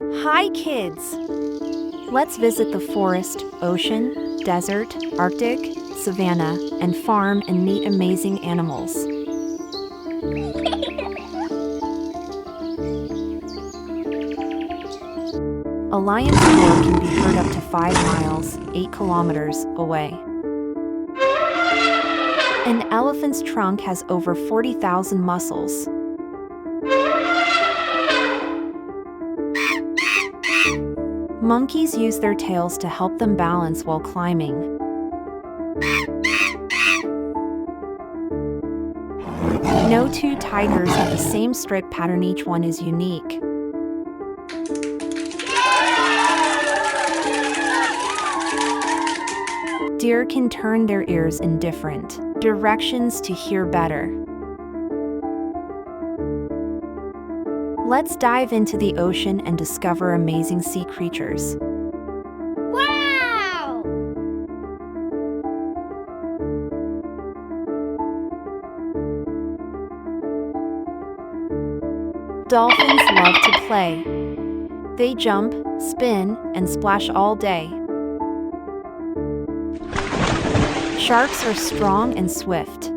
Hi kids! Let's visit the forest, ocean, desert, Arctic, savanna, and farm and meet amazing animals. A lion's roar can be heard up to 5 miles, 8 kilometers, away. An elephant's trunk has over 40,000 muscles. Monkeys use their tails to help them balance while climbing. No two tigers have the same stripe pattern, each one is unique. Deer can turn their ears in different directions to hear better. Let's dive into the ocean and discover amazing sea creatures. Wow! Dolphins love to play. They jump, spin, and splash all day. Sharks are strong and swift.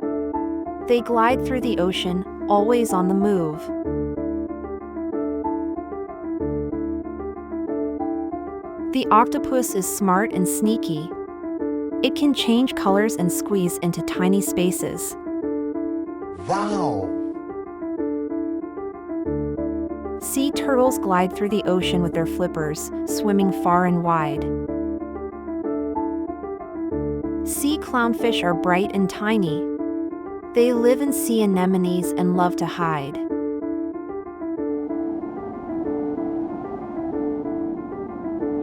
They glide through the ocean, always on the move. The octopus is smart and sneaky. It can change colors and squeeze into tiny spaces. Wow! Sea turtles glide through the ocean with their flippers, swimming far and wide. Sea clownfish are bright and tiny. They live in sea anemones and love to hide.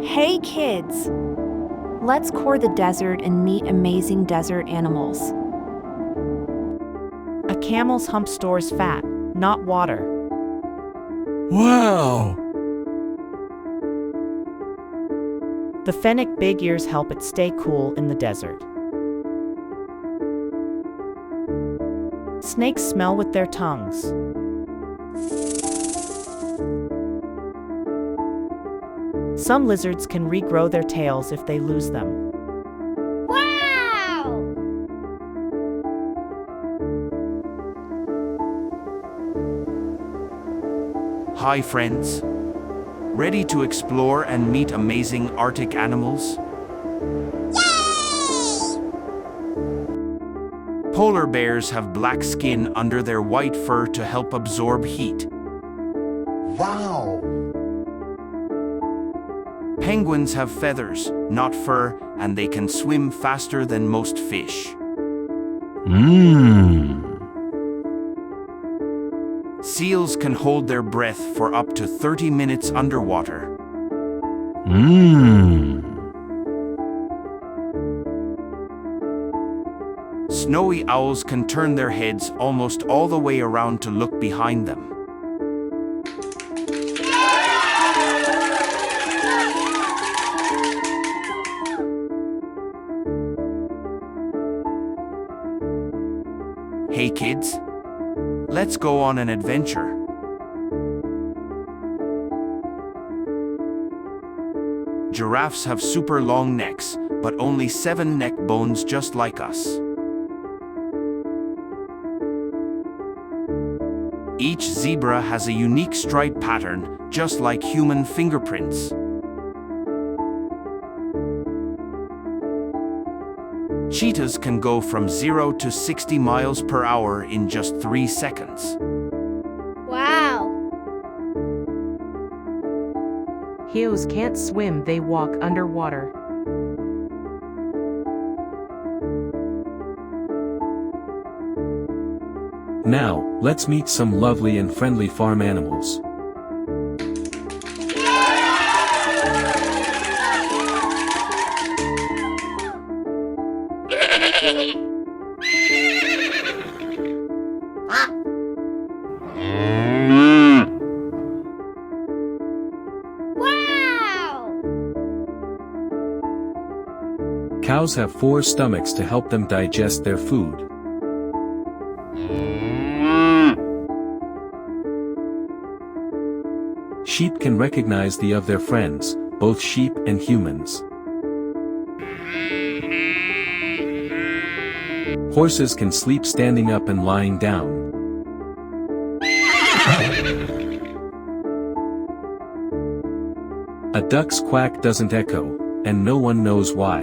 Hey kids! Let's core the desert and meet amazing desert animals. A camel's hump stores fat, not water. Wow! The fennec big ears help it stay cool in the desert. Snakes smell with their tongues. Some lizards can regrow their tails if they lose them. Wow! Hi friends! Ready to explore and meet amazing Arctic animals? Yay! Polar bears have black skin under their white fur to help absorb heat. Wow! Penguins have feathers, not fur, and they can swim faster than most fish. Seals can hold their breath for up to 30 minutes underwater. Snowy owls can turn their heads almost all the way around to look behind them. Hey kids, let's go on an adventure. Giraffes have super long necks, but only 7 neck bones just like us. Each zebra has a unique stripe pattern, just like human fingerprints. Cheetahs can go from 0 to 60 miles per hour in just 3 seconds. Wow! Hios can't swim, they walk underwater. Now, let's meet some lovely and friendly farm animals. Wow! Cows have 4 stomachs to help them digest their food. Sheep can recognize the of their friends, both sheep and humans. Horses can sleep standing up and lying down. A duck's quack doesn't echo, and no one knows why.